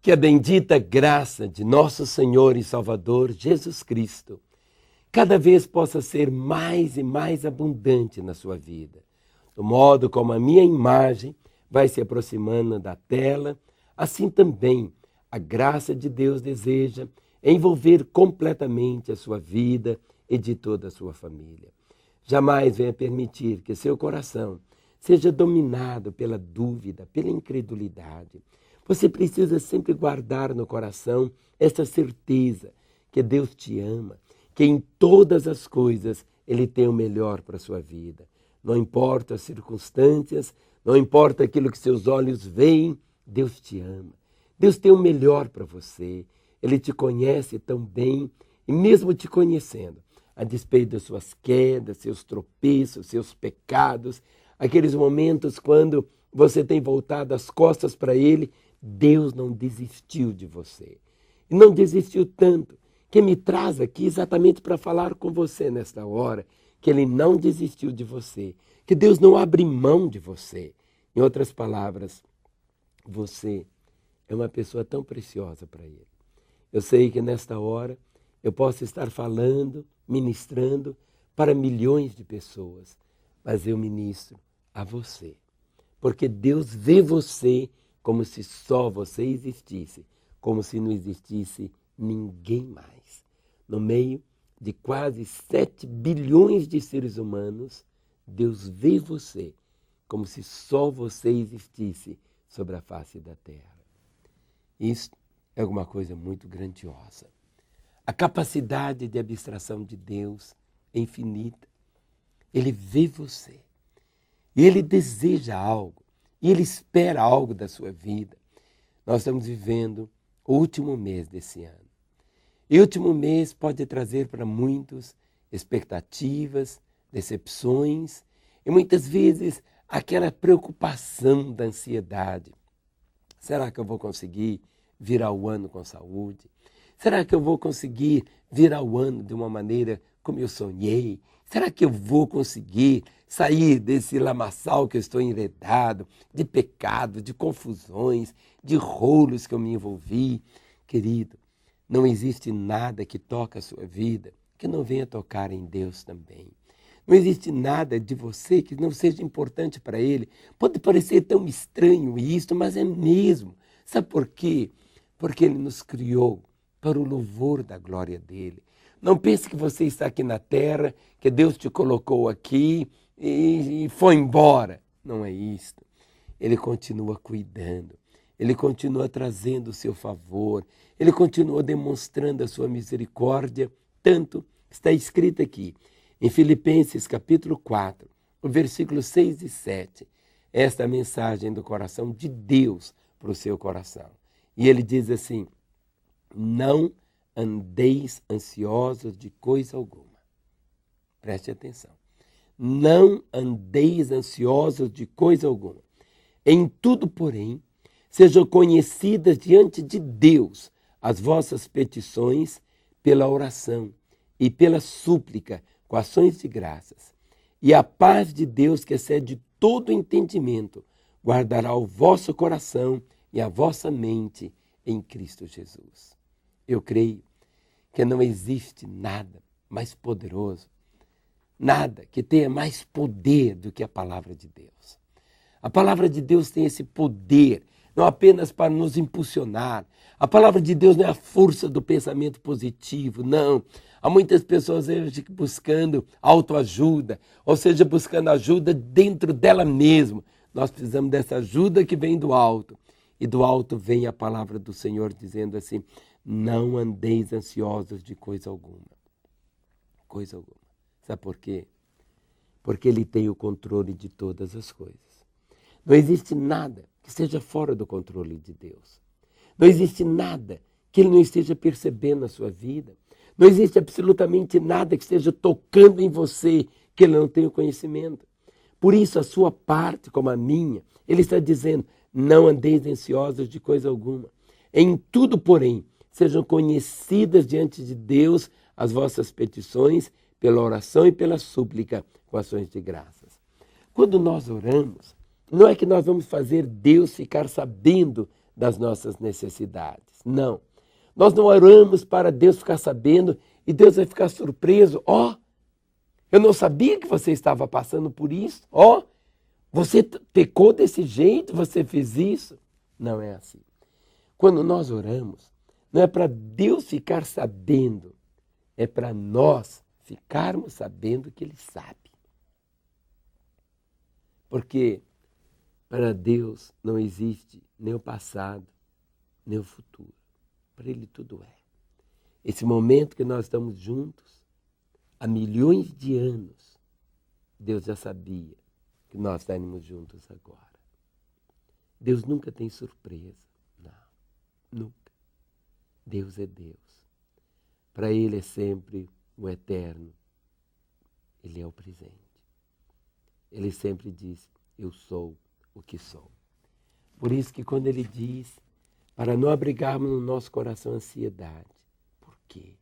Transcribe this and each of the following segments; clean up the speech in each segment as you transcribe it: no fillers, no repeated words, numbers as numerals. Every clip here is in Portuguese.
Que a bendita graça de nosso Senhor e Salvador Jesus Cristo cada vez possa ser mais e mais abundante na sua vida. Do modo como a minha imagem vai se aproximando da tela, assim também a graça de Deus deseja envolver completamente a sua vida e de toda a sua família. Jamais venha permitir que seu coração seja dominado pela dúvida, pela incredulidade. Você precisa sempre guardar no coração essa certeza que Deus te ama, que em todas as coisas Ele tem o melhor para a sua vida. Não importa as circunstâncias, não importa aquilo que seus olhos veem, Deus te ama. Deus tem o melhor para você. Ele te conhece tão bem e mesmo te conhecendo, a despeito das suas quedas, seus tropeços, seus pecados, aqueles momentos quando você tem voltado as costas para Ele, Deus não desistiu de você. E não desistiu tanto que me traz aqui exatamente para falar com você nesta hora, que Ele não desistiu de você, que Deus não abre mão de você. Em outras palavras, você é uma pessoa tão preciosa para Ele. Eu sei que nesta hora eu posso estar falando, ministrando para milhões de pessoas, mas eu ministro a você, porque Deus vê você como se só você existisse, como se não existisse ninguém mais. No meio de quase 7 bilhões de seres humanos, Deus vê você como se só você existisse sobre a face da terra. Isso é alguma coisa muito grandiosa. A capacidade de abstração de Deus é infinita. Ele vê você. E Ele deseja algo. E Ele espera algo da sua vida. Nós estamos vivendo o último mês desse ano. E o último mês pode trazer para muitos expectativas, decepções e muitas vezes aquela preocupação da ansiedade. Será que eu vou conseguir virar o ano com saúde? Será que eu vou conseguir virar o ano de uma maneira como eu sonhei? Será que eu vou conseguir sair desse lamaçal que eu estou enredado, de pecado, de confusões, de rolos que eu me envolvi? Querido, não existe nada que toque a sua vida que não venha tocar em Deus também. Não existe nada de você que não seja importante para Ele. Pode parecer tão estranho isto, mas é mesmo. Sabe por quê? Porque Ele nos criou para o louvor da glória dEle. Não pense que você está aqui na terra, que Deus te colocou aqui e foi embora. Não é isto. Ele continua cuidando. Ele continua trazendo o seu favor. Ele continua demonstrando a sua misericórdia. Tanto está escrito aqui em Filipenses capítulo 4, o versículo 6 e 7. Esta é a mensagem do coração de Deus para o seu coração. E ele diz assim: não andeis ansiosos de coisa alguma. Preste atenção. Não andeis ansiosos de coisa alguma. Em tudo, porém, sejam conhecidas diante de Deus as vossas petições pela oração e pela súplica com ações de graças. E a paz de Deus, que excede todo entendimento, guardará o vosso coração e a vossa mente em Cristo Jesus. Eu creio que não existe nada mais poderoso, nada que tenha mais poder do que a palavra de Deus. A palavra de Deus tem esse poder, não apenas para nos impulsionar. A palavra de Deus não é a força do pensamento positivo, não. Há muitas pessoas hoje buscando autoajuda, ou seja, buscando ajuda dentro dela mesma. Nós precisamos dessa ajuda que vem do alto. E do alto vem a palavra do Senhor dizendo assim: não andeis ansiosos de coisa alguma. Coisa alguma. Sabe por quê? Porque Ele tem o controle de todas as coisas. Não existe nada que esteja fora do controle de Deus. Não existe nada que Ele não esteja percebendo na sua vida. Não existe absolutamente nada que esteja tocando em você que Ele não tenha conhecimento. Por isso, a sua parte, como a minha, Ele está dizendo: não andeis ansiosos de coisa alguma. Em tudo, porém, sejam conhecidas diante de Deus as vossas petições pela oração e pela súplica com ações de graças. Quando nós oramos, não é que nós vamos fazer Deus ficar sabendo das nossas necessidades. Não. Nós não oramos para Deus ficar sabendo e Deus vai ficar surpreso. Ó, eu não sabia que você estava passando por isso. Ó, você pecou desse jeito, você fez isso. Não é assim. Quando nós oramos, não é para Deus ficar sabendo, é para nós ficarmos sabendo que Ele sabe. Porque para Deus não existe nem o passado, nem o futuro. Para Ele tudo é. Esse momento que nós estamos juntos, há milhões de anos, Deus já sabia que nós estaríamos juntos agora. Deus nunca tem surpresa. Não, nunca. Deus é Deus. Para Ele é sempre o eterno. Ele é o presente. Ele sempre diz, eu sou o que sou. Por isso que quando Ele diz, para não abrigarmos no nosso coração ansiedade. Por quê?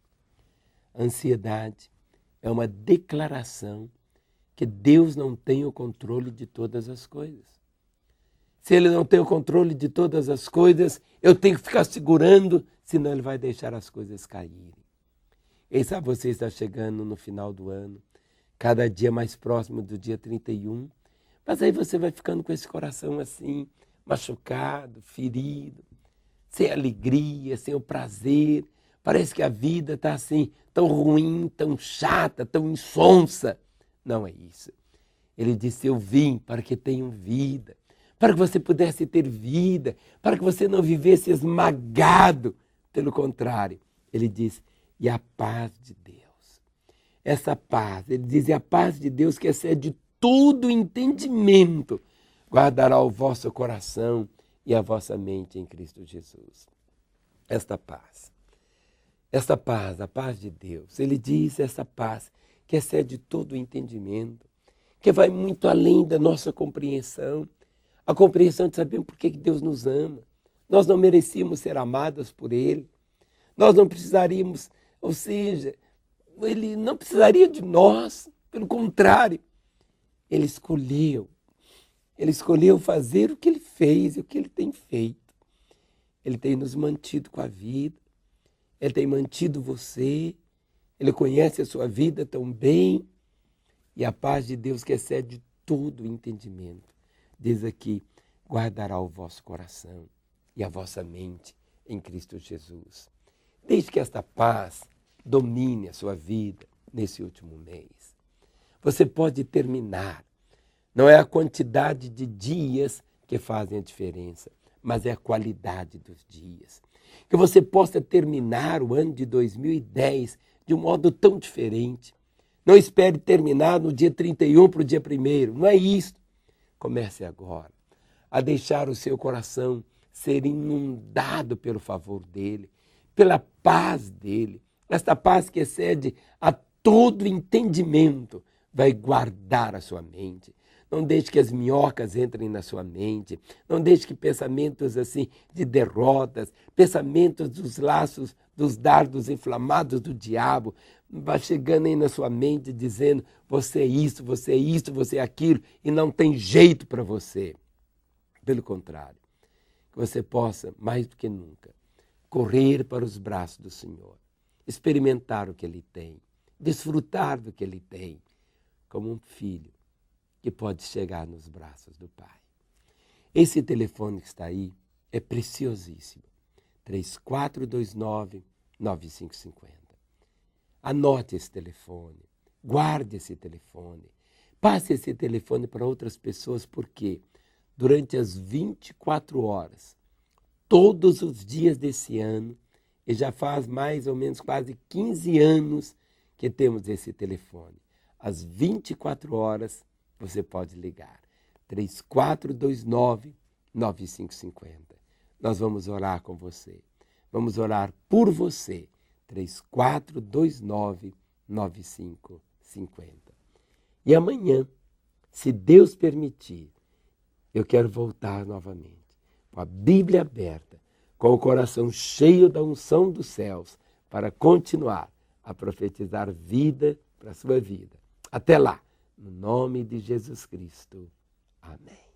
A ansiedade é uma declaração que Deus não tem o controle de todas as coisas. Se Ele não tem o controle de todas as coisas, eu tenho que ficar segurando, senão Ele vai deixar as coisas caírem. Quem sabe você está chegando no final do ano, cada dia mais próximo do dia 31, mas aí você vai ficando com esse coração assim, machucado, ferido, sem alegria, sem o prazer. Parece que a vida está assim, tão ruim, tão chata, tão insonsa. Não é isso. Ele disse, eu vim para que tenham vida, para que você pudesse ter vida, para que você não vivesse esmagado. Pelo contrário, ele diz, e a paz de Deus. Essa paz, ele diz, e a paz de Deus que excede todo entendimento, guardará o vosso coração e a vossa mente em Cristo Jesus. Esta paz, a paz de Deus, ele diz essa paz que excede todo o entendimento, que vai muito além da nossa compreensão, a compreensão de saber por que Deus nos ama. Nós não merecíamos ser amados por Ele, nós não precisaríamos, ou seja, Ele não precisaria de nós, pelo contrário, Ele escolheu fazer o que Ele fez e o que Ele tem feito. Ele tem nos mantido com a vida, Ele tem mantido você, Ele conhece a sua vida tão bem, e a paz de Deus que excede todo o entendimento, diz aqui, guardará o vosso coração e a vossa mente em Cristo Jesus. Deixe que esta paz domine a sua vida nesse último mês. Você pode terminar. Não é a quantidade de dias que fazem a diferença, mas é a qualidade dos dias. Que você possa terminar o ano de 2010 de um modo tão diferente. Não espere terminar no dia 31 para o dia 1º. Não é isso. Comece agora a deixar o seu coração ser inundado pelo favor dele, pela paz dele. Esta paz que excede a todo entendimento vai guardar a sua mente. Não deixe que as minhocas entrem na sua mente. Não deixe que pensamentos assim de derrotas, pensamentos dos laços, dos dardos inflamados do diabo, vá chegando aí na sua mente dizendo, você é isso, você é isso, você é aquilo, e não tem jeito para você. Pelo contrário, que você possa, mais do que nunca, correr para os braços do Senhor, experimentar o que Ele tem, desfrutar do que Ele tem, como um filho que pode chegar nos braços do Pai. Esse telefone que está aí é preciosíssimo. 3429-9550. Anote esse telefone, guarde esse telefone, passe esse telefone para outras pessoas, porque durante as 24 horas, todos os dias desse ano, e já faz mais ou menos quase 15 anos que temos esse telefone, às 24 horas você pode ligar, 3429-9550. Nós vamos orar com você. Vamos orar por você. 3429-9550. E amanhã, se Deus permitir, eu quero voltar novamente, com a Bíblia aberta, com o coração cheio da unção dos céus, para continuar a profetizar vida para a sua vida. Até lá, no nome de Jesus Cristo. Amém.